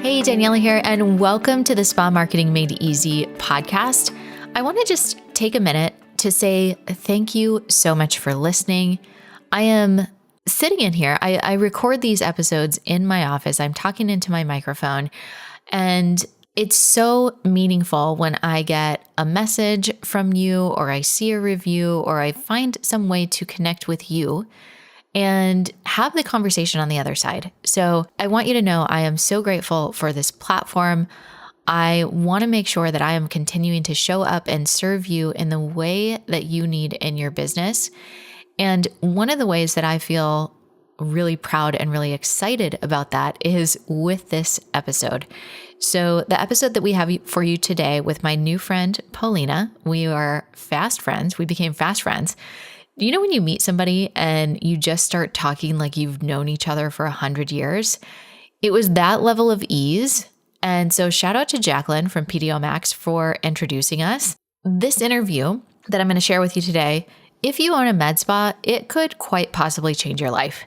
Hey, Daniela here, and welcome to the Spa Marketing Made Easy podcast. I want to just take a minute to say thank you so much for listening. I am sitting in here. I record these episodes in my office. I'm talking into my microphone, and it's so meaningful when I get a message from you, or I see a review, or I find some way to connect with you and have the conversation on the other side. So I want you to know I am so grateful for this platform. I want to make sure that I am continuing to show up and serve you in the way that you need in your business. And one of the ways that I feel really proud and really excited about that is with this episode. So the episode that we have for you today with my new friend, Paulina, we are fast friends. We became fast friends. You know, when you meet somebody and you just start talking like you've known each other for 100 years, it was that level of ease. And so shout out to Jacqueline from PDO Max for introducing us. This interview that I'm going to share with you today, if you own a med spa, it could quite possibly change your life.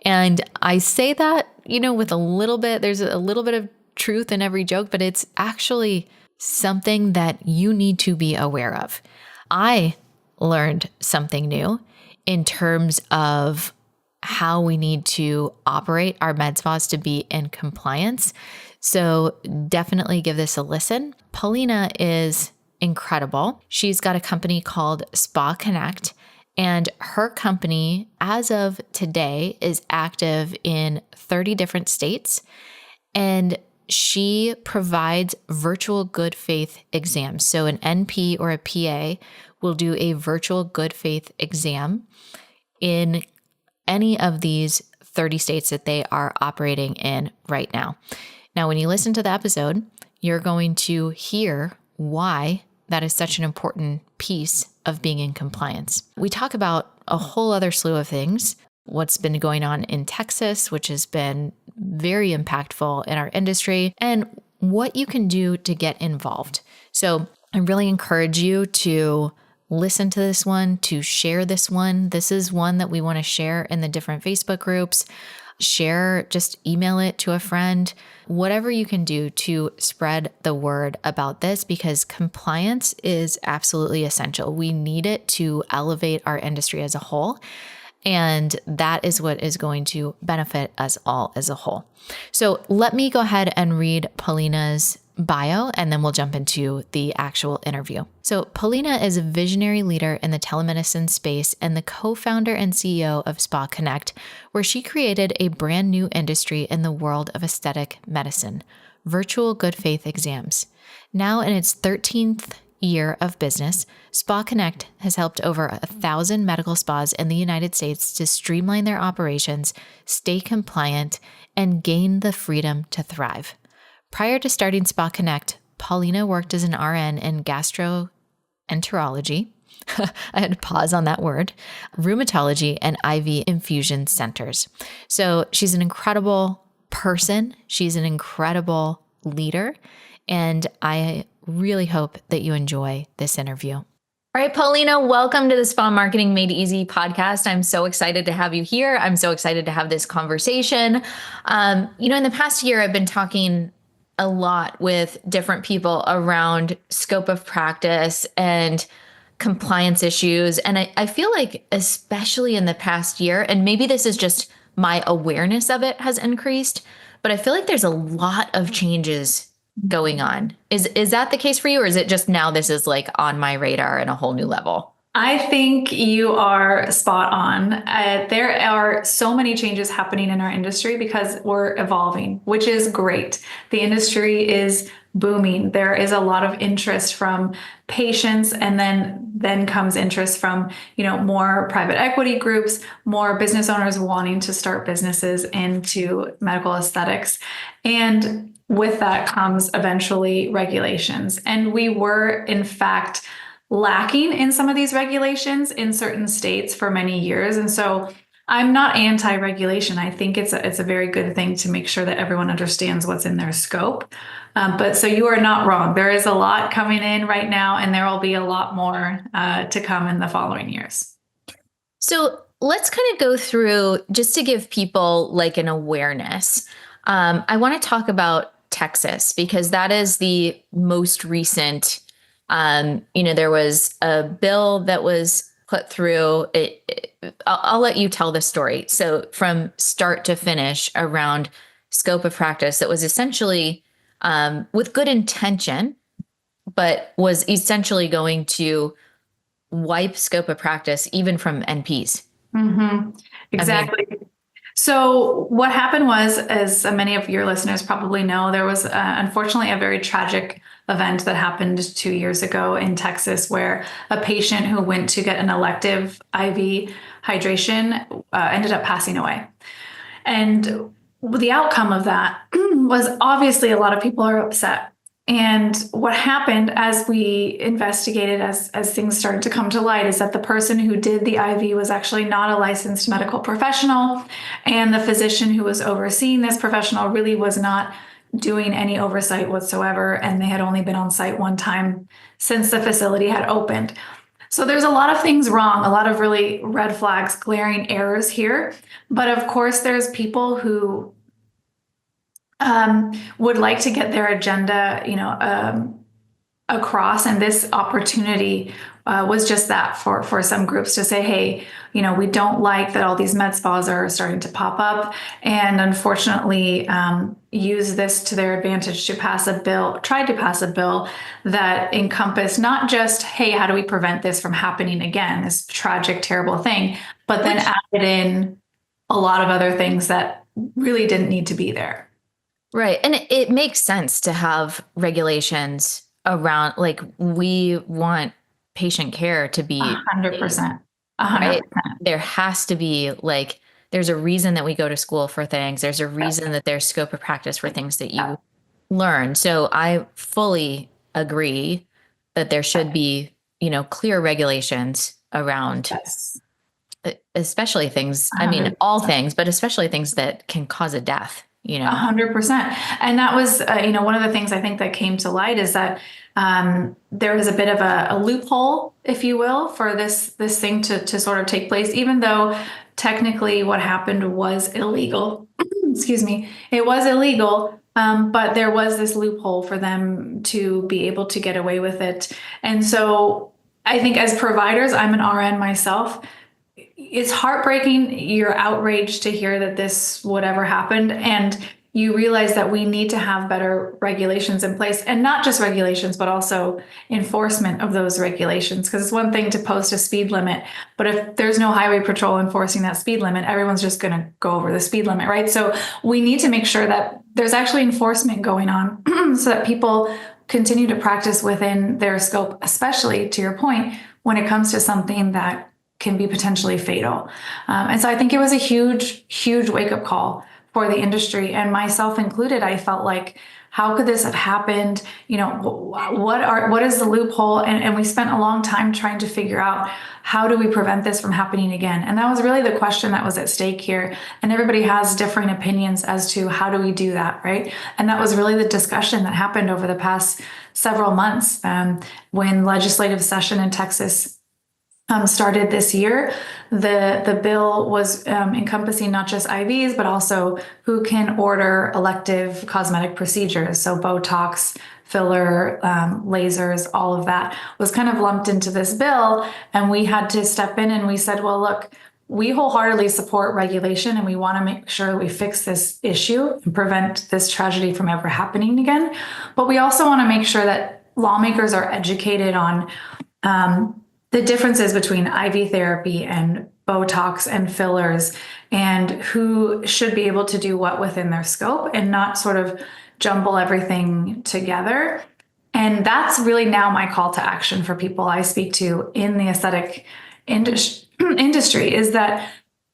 And I say that, with there's a little bit of truth in every joke, but it's actually something that you need to be aware of. I learned something new in terms of how we need to operate our med spas to be in compliance. So definitely give this a listen. Paulina is incredible. She's got a company called Spakinect, and her company, as of today, is active in 30 different states. And she provides virtual good faith exams. So an NP or a PA will do a virtual good faith exam in any of these 30 states that they are operating in right now. Now, when you listen to the episode, you're going to hear why that is such an important piece of being in compliance. We talk about a whole other slew of things, what's been going on in Texas, which has been very impactful in our industry, and what you can do to get involved. So I really encourage you to listen to this one, to share this one. This is one that we want to share in the different Facebook groups. Share, just email it to a friend, whatever you can do to spread the word about this, because compliance is absolutely essential. We need it to elevate our industry as a whole. And that is what is going to benefit us all as a whole. So let me go ahead and read Paulina's bio, and then we'll jump into the actual interview. So Paulina is a visionary leader in the telemedicine space and the co-founder and CEO of Spakinect, where she created a brand new industry in the world of aesthetic medicine, virtual good faith exams. Now in its 13th year of business, Spakinect has helped over 1,000 medical spas in the United States to streamline their operations, stay compliant, and gain the freedom to thrive. Prior to starting Spakinect, Paulina worked as an RN in gastroenterology. I had to pause on that word, rheumatology, and IV infusion centers. So she's an incredible person. She's an incredible leader. And I really hope that you enjoy this interview. All right, Paulina, welcome to the Spa Marketing Made Easy podcast. I'm so excited to have you here. I'm so excited to have this conversation. In the past year, I've been talking a lot with different people around scope of practice and compliance issues. And I feel like, especially in the past year, and maybe this is just my awareness of it has increased, but I feel like there's a lot of changes going on. Is that the case for you, or is it just now this is like on my radar in a whole new level? I think you are spot on. There are so many changes happening in our industry because we're evolving, which is great. The industry is booming. There is a lot of interest from patients, and then comes interest from, more private equity groups, more business owners wanting to start businesses into medical aesthetics. And with that comes eventually regulations. And we were, in fact, lacking in some of these regulations in certain states for many years. And so I'm not anti-regulation. I think it's a very good thing to make sure that everyone understands what's in their scope. But so you are not wrong. There is a lot coming in right now, and there will be a lot more to come in the following years. So let's kind of go through, just to give people like an awareness. I want to talk about Texas, because that is the most recent. There was a bill that was put through. I'll let you tell the story. So from start to finish around scope of practice, that was essentially with good intention, but was essentially going to wipe scope of practice even from NPs. Mm-hmm. Exactly. So what happened was, as many of your listeners probably know, there was unfortunately a very tragic event that happened 2 years ago in Texas, where a patient who went to get an elective IV hydration ended up passing away. And the outcome of that was, obviously, a lot of people are upset. And what happened as we investigated, as things started to come to light, is that the person who did the IV was actually not a licensed medical professional. And the physician who was overseeing this professional really was not doing any oversight whatsoever. And they had only been on site one time since the facility had opened. So there's a lot of things wrong, a lot of really red flags, glaring errors here. But of course, there's people who would like to get their agenda, across, and this opportunity was just that for some groups to say, hey, we don't like that all these med spas are starting to pop up, and unfortunately use this to their advantage to try to pass a bill that encompassed not just, hey, how do we prevent this from happening again, this tragic, terrible thing, but then added in a lot of other things that really didn't need to be there. Right. And it makes sense to have regulations around, like, we want patient care to be 100%. 100%. Right? There has to be, like, there's a reason that we go to school for things. There's a reason that there's scope of practice for things that you learn. So I fully agree that there should be, clear regulations around, especially things, I mean, all things, but especially things that can cause a death. 100%. And that was, one of the things I think that came to light is that there was a bit of a loophole, if you will, for this thing to sort of take place, even though technically what happened was illegal. Excuse me. It was illegal. But there was this loophole for them to be able to get away with it. And so I think as providers, I'm an RN myself. It's heartbreaking. You're outraged to hear that this whatever happened, and you realize that we need to have better regulations in place, and not just regulations, but also enforcement of those regulations. Because it's one thing to post a speed limit, but if there's no highway patrol enforcing that speed limit, everyone's just going to go over the speed limit, right? So we need to make sure that there's actually enforcement going on so that people continue to practice within their scope, especially, to your point, when it comes to something that can be potentially fatal. And so I think it was a huge, huge wake-up call for the industry, and myself included. I felt like, how could this have happened? What is the loophole? And we spent a long time trying to figure out, how do we prevent this from happening again? And that was really the question that was at stake here. And everybody has differing opinions as to how do we do that, right? And that was really the discussion that happened over the past several months when legislative session in Texas started this year. The bill was encompassing not just IVs, but also who can order elective cosmetic procedures. So Botox, filler, lasers, all of that was kind of lumped into this bill. And we had to step in and we said, well, look, we wholeheartedly support regulation, and we want to make sure we fix this issue and prevent this tragedy from ever happening again. But we also want to make sure that lawmakers are educated on the differences between IV therapy and Botox and fillers, and who should be able to do what within their scope, and not sort of jumble everything together. And that's really now my call to action for people I speak to in the aesthetic industry, is that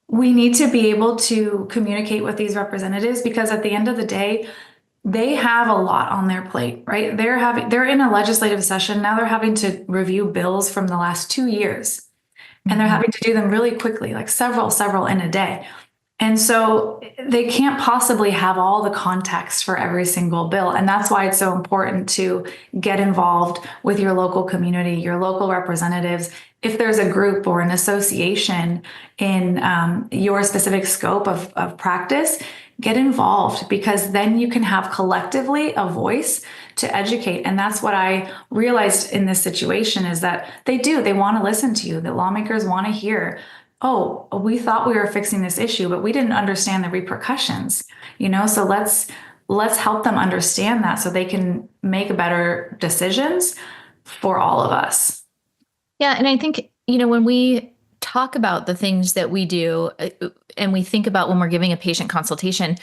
we need to be able to communicate with these representatives, because at the end of the day, they have a lot on their plate, right? They're in a legislative session now. They're having to review bills from the last 2 years, and they're having to do them really quickly, like several in a day. And so they can't possibly have all the context for every single bill. And that's why it's so important to get involved with your local community, your local representatives. If there's a group or an association in your specific scope of practice, get involved, because then you can have collectively a voice to educate. And that's what I realized in this situation, is that they want to listen to you. The lawmakers want to hear, oh, we thought we were fixing this issue, but we didn't understand the repercussions, so let's help them understand that so they can make better decisions for all of us. Yeah. And I think, when we talk about the things that we do, and we think about when we're giving a patient consultation,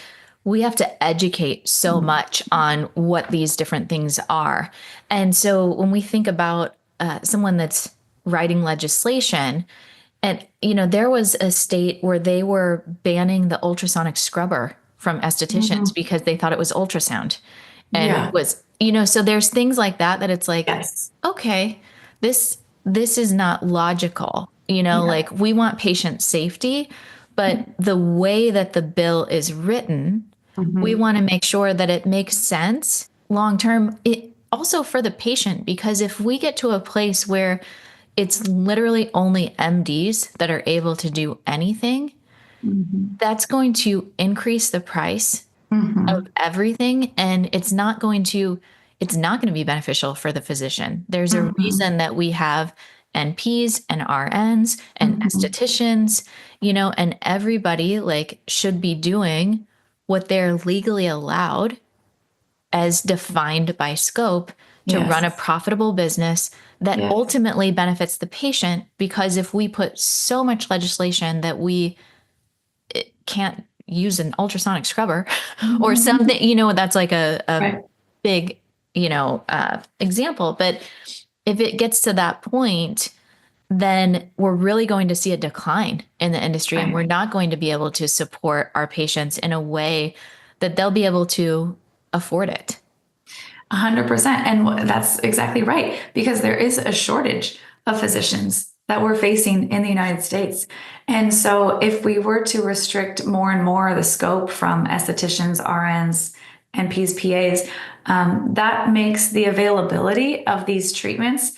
we have to educate so much on what these different things are. And so when we think about someone that's writing legislation, and, there was a state where they were banning the ultrasonic scrubber from estheticians because they thought it was ultrasound. And it was, so there's things like that it's like, Yes. okay, this is not logical, like we want patient safety, but the way that the bill is written, we want to make sure that it makes sense long term. It also for the patient, because if we get to a place where it's literally only MDs that are able to do anything, that's going to increase the price of everything. And it's not going to be beneficial for the physician. There's a reason that we have NPs and RNs and estheticians, and everybody should be doing what they're legally allowed as defined by scope to run a profitable business that ultimately benefits the patient. Because if we put so much legislation that we can't use an ultrasonic scrubber or something, that's like a big, example. But if it gets to that point, then we're really going to see a decline in the industry, and we're not going to be able to support our patients in a way that they'll be able to afford it. 100%. And that's exactly right, because there is a shortage of physicians that we're facing in the United States. And so if we were to restrict more and more the scope from estheticians, RNs, NPs, PAs, that makes the availability of these treatments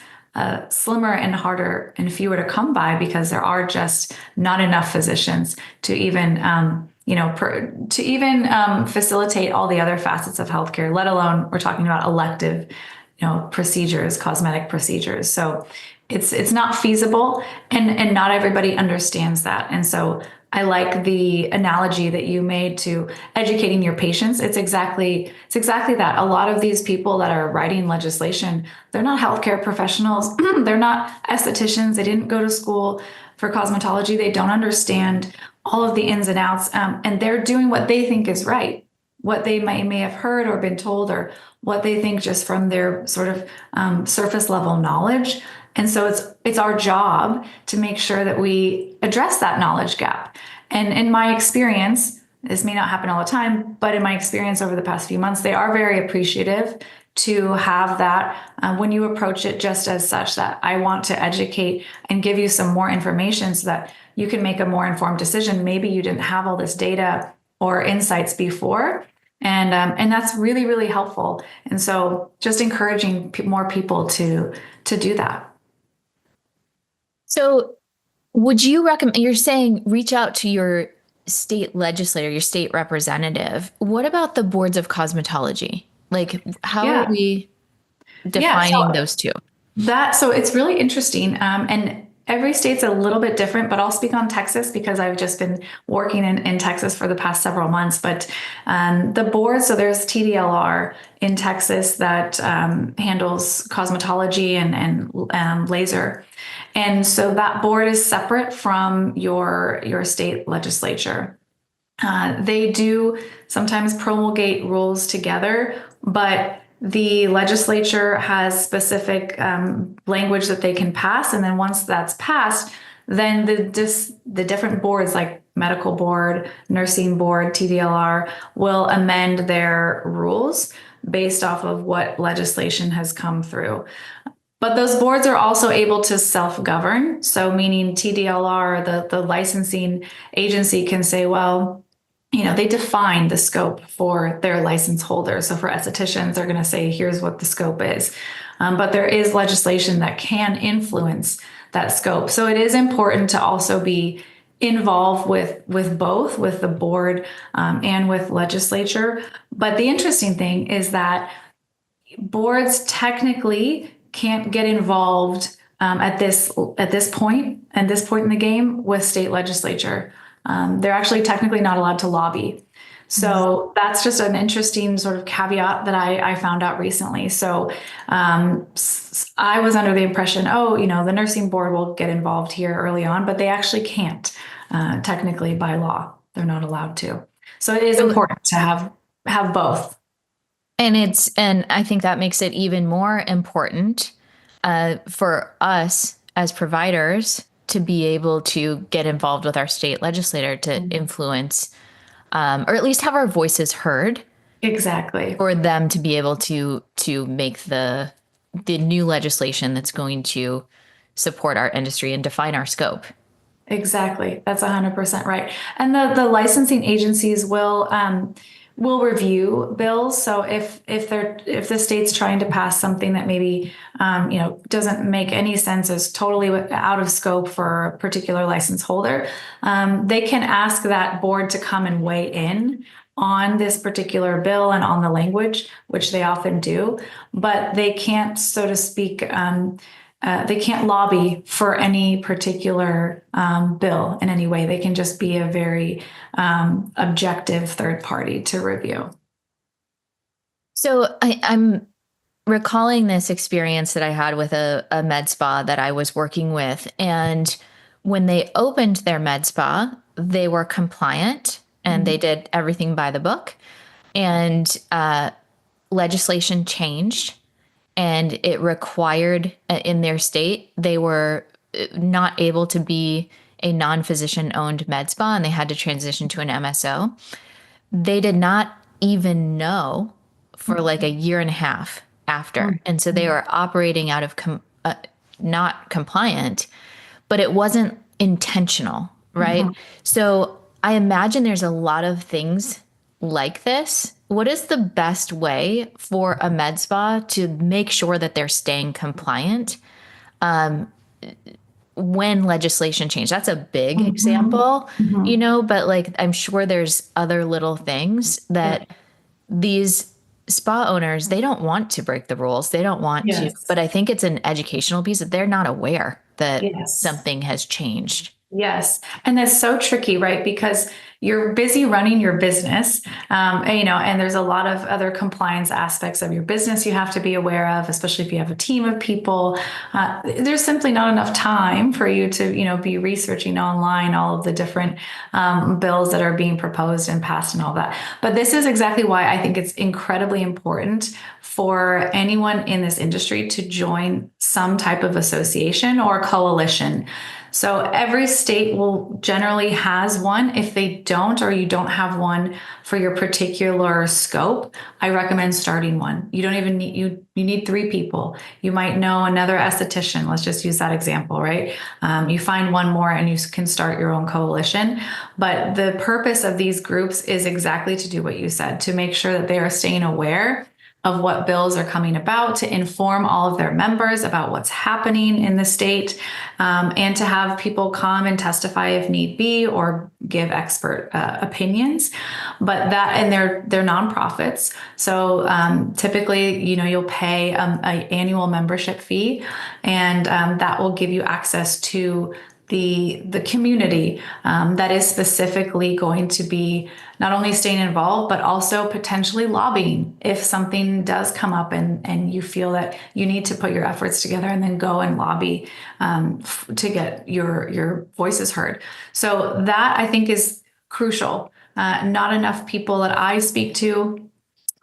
slimmer and harder and fewer to come by, because there are just not enough physicians to even facilitate all the other facets of healthcare, let alone we're talking about elective, procedures, cosmetic procedures. So it's not feasible, and not everybody understands that. And so I like the analogy that you made to educating your patients. It's exactly that. A lot of these people that are writing legislation, they're not healthcare professionals. They're not estheticians. They didn't go to school for cosmetology. They don't understand all of the ins and outs, and they're doing what they think is right, what they may have heard or been told, or what they think just from their sort of surface level knowledge. And so it's our job to make sure that we address that knowledge gap. And in my experience, this may not happen all the time, but in my experience over the past few months, they are very appreciative to have that when you approach it just as such, that I want to educate and give you some more information so that you can make a more informed decision. Maybe you didn't have all this data or insights before. And that's really, really helpful. And so just encouraging more people to do that. So would you recommend, you're saying reach out to your state legislator, your state representative. What about the boards of cosmetology? How are we defining those two? So it's really interesting. And every state's a little bit different, but I'll speak on Texas because I've just been working in Texas for the past several months. But the board, so there's TDLR in Texas that handles cosmetology and laser. And so that board is separate from your state legislature. They do sometimes promulgate rules together, but the legislature has specific language that they can pass. And then once that's passed, then the different boards like medical board, nursing board, TDLR will amend their rules based off of what legislation has come through. But those boards are also able to self-govern. So meaning TDLR, the licensing agency can say, well, they define the scope for their license holder. So for estheticians, they're going to say, here's what the scope is. But there is legislation that can influence that scope. So it is important to also be involved with both, with the board and with legislature. But the interesting thing is that boards technically can't get involved at this point in the game with state legislature. They're actually technically not allowed to lobby. So that's just an interesting sort of caveat that I found out recently. So I was under the impression, the nursing board will get involved here early on, but they actually can't technically by law. They're not allowed to. So it is important to have both. And I think that makes it even more important for us as providers to be able to get involved with our state legislator to influence, or at least have our voices heard. Exactly. For them to be able to make the new legislation that's going to support our industry and define our scope. Exactly. That's 100% right. And the licensing agencies will review bills. So if the state's trying to pass something that maybe doesn't make any sense, is totally out of scope for a particular license holder, they can ask that board to come and weigh in on this particular bill and on the language, which they often do, but they can't, so to speak, they can't lobby for any particular bill in any way. They can just be a very objective third party to review. So I'm recalling this experience that I had with a med spa that I was working with. And when they opened their med spa, they were compliant and they did everything by the book. And legislation changed. And it required in their state, they were not able to be a non-physician owned med spa and they had to transition to an MSO. They did not even know for like a year and a half after. And so they were operating out of not compliant, but it wasn't intentional, right? So I imagine there's a lot of things like this. What is the best way for a med spa to make sure that they're staying compliant when legislation changed? That's a big example, but like I'm sure there's other little things that these spa owners, they don't want to break the rules. They don't want to, but I think it's an educational piece that they're not aware that something has changed. Yes. And that's so tricky, right? Because you're busy running your business, and there's a lot of other compliance aspects of your business you have to be aware of, especially if you have a team of people. There's simply not enough time for you to, be researching online all of the different bills that are being proposed and passed and all that. But this is exactly why I think it's incredibly important for anyone in this industry to join some type of association or coalition. So every state will generally has one. If they don't, or you don't have one for your particular scope, I recommend starting one. You don't even need, you need 3 people. You might know another esthetician. Let's just use that example, right? You find one more and you can start your own coalition. But the purpose of these groups is exactly to do what you said, to make sure that they are staying aware of what bills are coming about, to inform all of their members about what's happening in the state, and to have people come and testify if need be or give expert opinions. But that, and they're nonprofits. So typically, you'll pay an annual membership fee, and that will give you access to the community that is specifically going to be not only staying involved, but also potentially lobbying if something does come up and you feel that you need to put your efforts together and then go and lobby to get your voices heard. So that I think is crucial. Not enough people that I speak to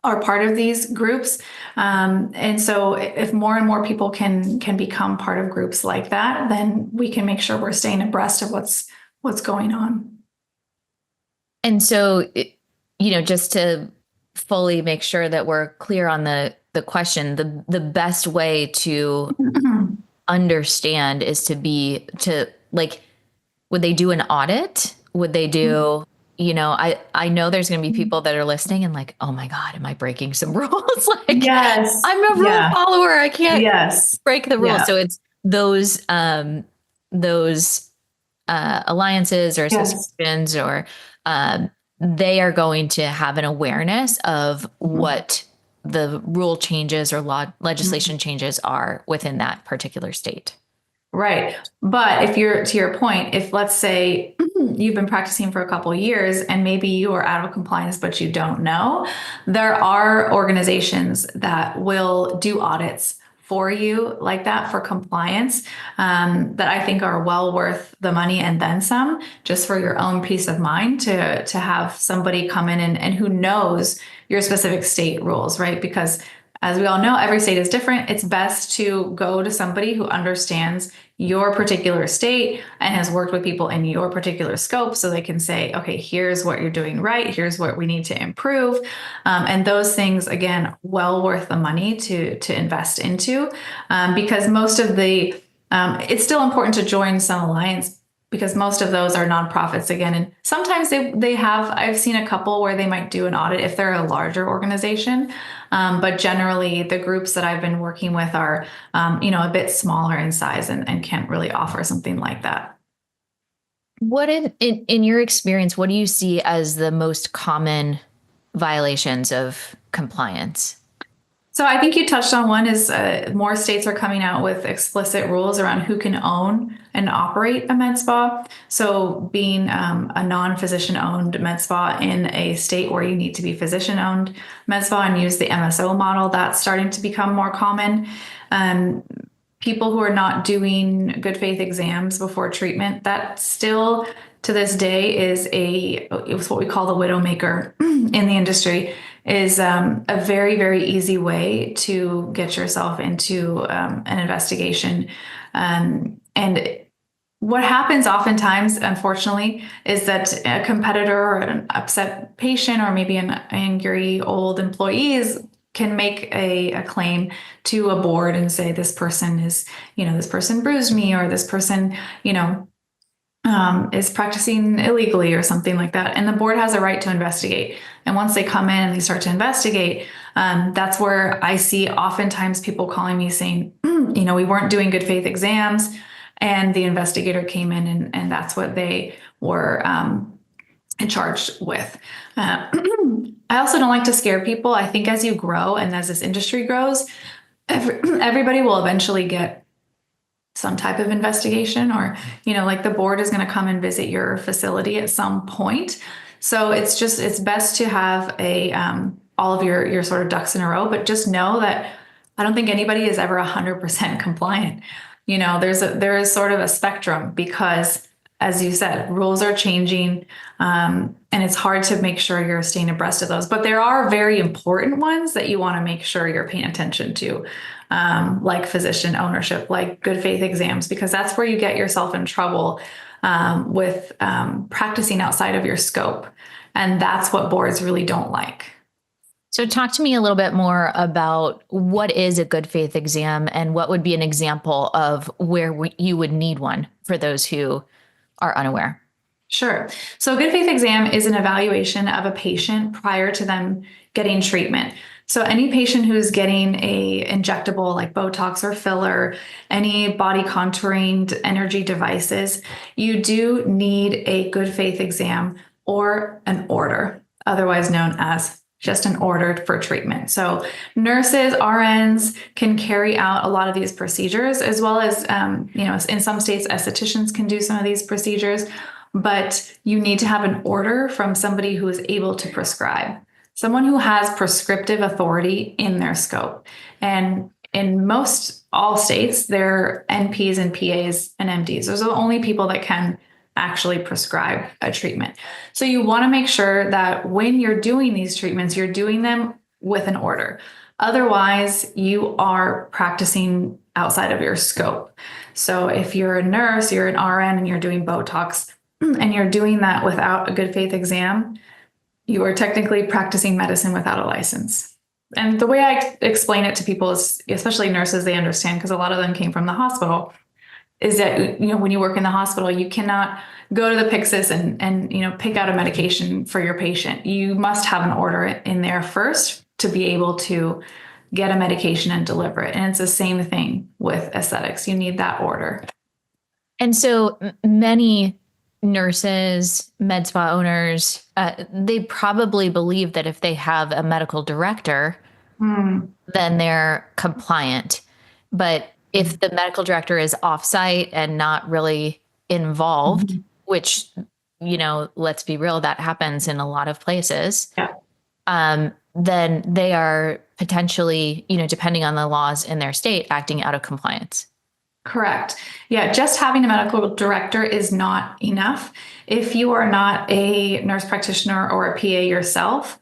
are part of these groups. And so if more and more people can become part of groups like that, then we can make sure we're staying abreast of what's going on. And so, just to fully make sure that we're clear on the the question, the best way to understand is to like, would they do an audit? Would they do, I know there's going to be people that are listening and like, oh my God, am I breaking some rules? Like, Yes. I'm a rule Yeah. follower. I can't Yes. break the rules. Yeah. So it's those alliances or Yes. associations, or they are going to have an awareness of Mhm. what the rule changes or Mhm. legislation changes are within that particular state. Right. But if you're to your point, if let's say you've been practicing for a couple of years and maybe you are out of compliance, but you don't know, there are organizations that will do audits for you like that for compliance, that I think are well worth the money and then some, just for your own peace of mind to have somebody come in and who knows your specific state rules, right? Because as we all know, every state is different. It's best to go to somebody who understands your particular state and has worked with people in your particular scope so they can say, okay, here's what you're doing right. Here's what we need to improve. And those things, again, well worth the money to invest into, because most of it's still important to join some alliance because most of those are nonprofits again. And sometimes I've seen a couple where they might do an audit if they're a larger organization. But generally the groups that I've been working with are, a bit smaller in size and can't really offer something like that. What in your experience, what do you see as the most common violations of compliance? So I think you touched on one is more states are coming out with explicit rules around who can own and operate a med spa. So being a non-physician owned med spa in a state where you need to be physician owned med spa and use the MSO model, that's starting to become more common. Um, People who are not doing good faith exams before treatment, that still to this day it's what we call the widowmaker in the industry, is a very, very easy way to get yourself into an investigation. And what happens oftentimes, unfortunately, is that a competitor or an upset patient or maybe an angry old employee can make a claim to a board and say this person this person bruised me, or this person, is practicing illegally or something like that. And the board has a right to investigate. And once they come in and they start to investigate, that's where I see oftentimes people calling me saying, we weren't doing good faith exams. And the investigator came in and that's what they were charged with. I also don't like to scare people. I think as you grow and as this industry grows, everybody will eventually get some type of investigation, or like the board is going to come and visit your facility at some point. So it's best to have a all of your sort of ducks in a row, but just know that I don't think anybody is ever 100% compliant. There is sort of a spectrum because, as you said, rules are changing, and it's hard to make sure you're staying abreast of those. But there are very important ones that you want to make sure you're paying attention to, like physician ownership, like good faith exams, because that's where you get yourself in trouble with practicing outside of your scope. And that's what boards really don't like. So talk to me a little bit more about what is a good faith exam and what would be an example of where you would need one for those who are unaware. Sure. So a good faith exam is an evaluation of a patient prior to them getting treatment. So any patient who's getting a injectable like Botox or filler, any body contouring energy devices, you do need a good faith exam or an order, otherwise known as just an order for treatment. So nurses, RNs can carry out a lot of these procedures, as well as, in some states, estheticians can do some of these procedures, but you need to have an order from somebody who is able to prescribe, someone who has prescriptive authority in their scope. And in most all states, they're NPs and PAs and MDs. Those are the only people that can actually prescribe a treatment. So you want to make sure that when you're doing these treatments, you're doing them with an order. Otherwise, you are practicing outside of your scope. So if you're a nurse, you're an RN, and you're doing Botox, and you're doing that without a good faith exam, you are technically practicing medicine without a license. And the way I explain it to people is, especially nurses, they understand because a lot of them came from the hospital, is that, when you work in the hospital, you cannot go to the Pyxis and pick out a medication for your patient. You must have an order in there first to be able to get a medication and deliver it. And it's the same thing with aesthetics. You need that order. And so many nurses, med spa owners, they probably believe that if they have a medical director, then they're compliant. But if the medical director is offsite and not really involved, which, let's be real, that happens in a lot of places, then they are potentially, depending on the laws in their state, acting out of compliance. Correct. Yeah, just having a medical director is not enough. If you are not a nurse practitioner or a PA yourself,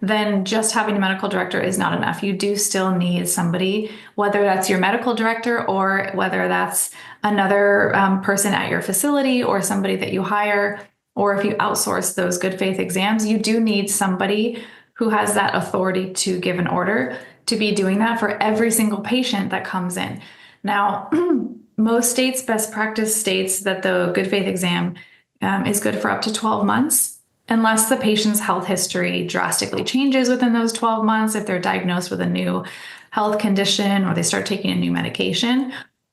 then just having a medical director is not enough. You do still need somebody, whether that's your medical director or whether that's another person at your facility or somebody that you hire, or if you outsource those good faith exams, you do need somebody who has that authority to give an order to be doing that for every single patient that comes in. Now, most states, best practice states that the good faith exam is good for up to 12 months, unless the patient's health history drastically changes within those 12 months. If they're diagnosed with a new health condition or they start taking a new medication,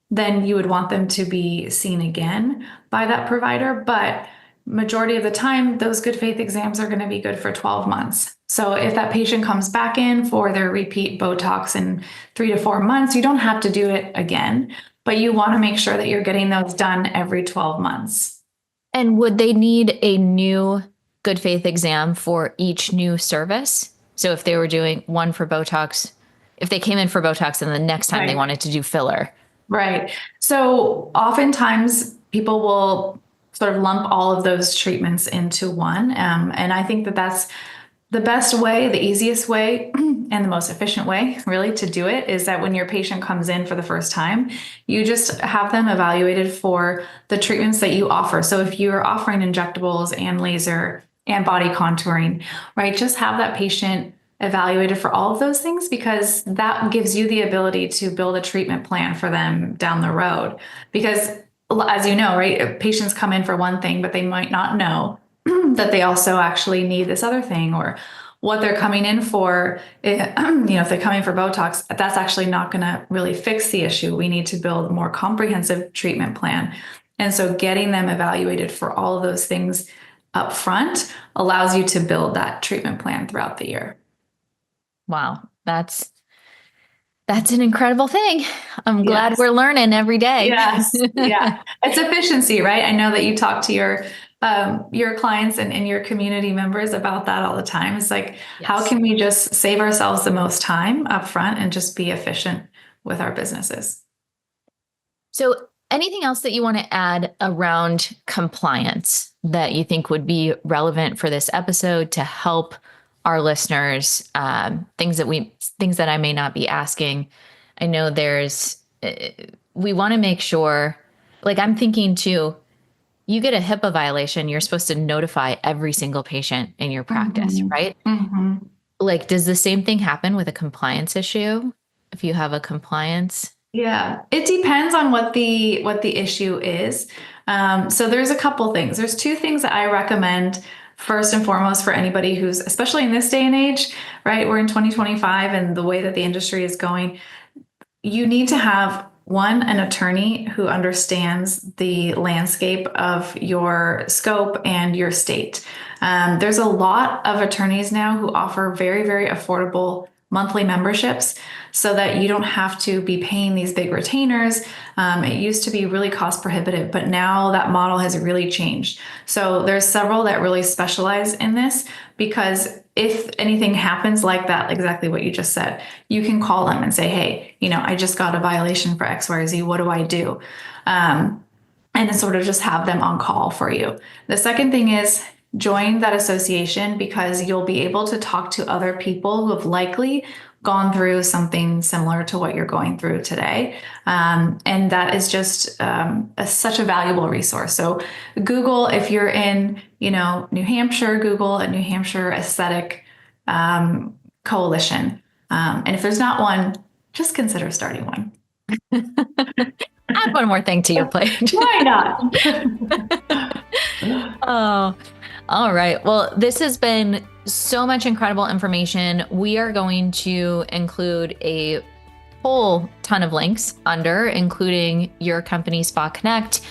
then you would want them to be seen again by that provider. But majority of the time, those good faith exams are going to be good for 12 months. So if that patient comes back in for their repeat Botox in 3 to 4 months, you don't have to do it again, but you want to make sure that you're getting those done every 12 months. And would they need a new good faith exam for each new service? So if they were doing one for Botox, if they came in for Botox and the next time they wanted to do filler. Right. So oftentimes people will sort of lump all of those treatments into one. And I think that that's the best way, the easiest way, and the most efficient way really to do it is that when your patient comes in for the first time, you just have them evaluated for the treatments that you offer. So if you're offering injectables and laser and body contouring, right, just have that patient evaluated for all of those things, because that gives you the ability to build a treatment plan for them down the road. Because as you know, right, patients come in for one thing, but they might not know that they also actually need this other thing, or what they're coming in for. If they're coming for Botox, that's actually not going to really fix the issue. We need to build a more comprehensive treatment plan. And so getting them evaluated for all of those things up front allows you to build that treatment plan throughout the year. Wow. That's an incredible thing. I'm glad we're learning every day. Yes. Yeah. It's efficiency, right? I know that you talk to your clients and your community members about that all the time. It's like, how can we just save ourselves the most time up front and just be efficient with our businesses? So anything else that you want to add around compliance that you think would be relevant for this episode to help our listeners, things that I may not be asking? I know we want to make sure, like I'm thinking too, you get a HIPAA violation, you're supposed to notify every single patient in your practice, right? Mm-hmm. Like, does the same thing happen with a compliance issue? If you have a compliance? Yeah, it depends on what the issue is. So there's a couple things. There's two things that I recommend first and foremost for anybody who's, especially in this day and age, right? We're in 2025 and the way that the industry is going, you need to have an attorney who understands the landscape of your scope and your state. There's a lot of attorneys now who offer very, very affordable monthly memberships so that you don't have to be paying these big retainers. It used to be really cost prohibitive, but now that model has really changed. So there's several that really specialize in this, because if anything happens like that, exactly what you just said, you can call them and say, hey, I just got a violation for X, Y, or Z. What do I do? And then sort of just have them on call for you. The second thing is join that association, because you'll be able to talk to other people who have likely gone through something similar to what you're going through today. And that is just such a valuable resource. So Google, if you're in, New Hampshire, Google a New Hampshire Aesthetic Coalition. And if there's not one, just consider starting one. Add one more thing to your plate. Why not? Oh, all right. Well, this has been so much incredible information. We are going to include a whole ton of links under, including your company, Spakinect.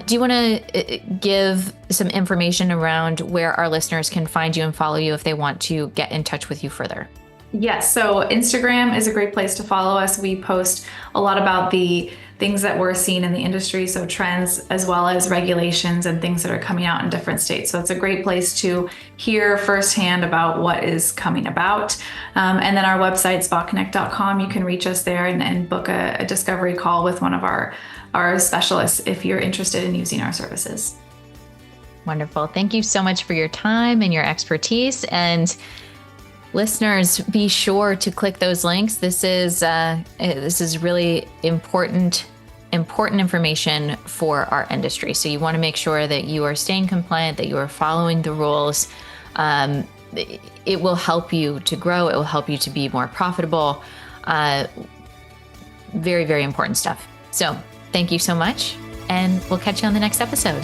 Do you want to give some information around where our listeners can find you and follow you if they want to get in touch with you further? Yes. So Instagram is a great place to follow us. We post a lot about the things that we're seeing in the industry, so trends as well as regulations and things that are coming out in different states. So it's a great place to hear firsthand about what is coming about. And then our website, spakinect.com, you can reach us there and book a discovery call with one of our specialists if you're interested in using our services. Wonderful. Thank you so much for your time and your expertise. And listeners, be sure to click those links. This is really important information for our industry. So you want to make sure that you are staying compliant, that you are following the rules. It will help you to grow. It will help you to be more profitable. Very, very important stuff. So thank you so much, and we'll catch you on the next episode.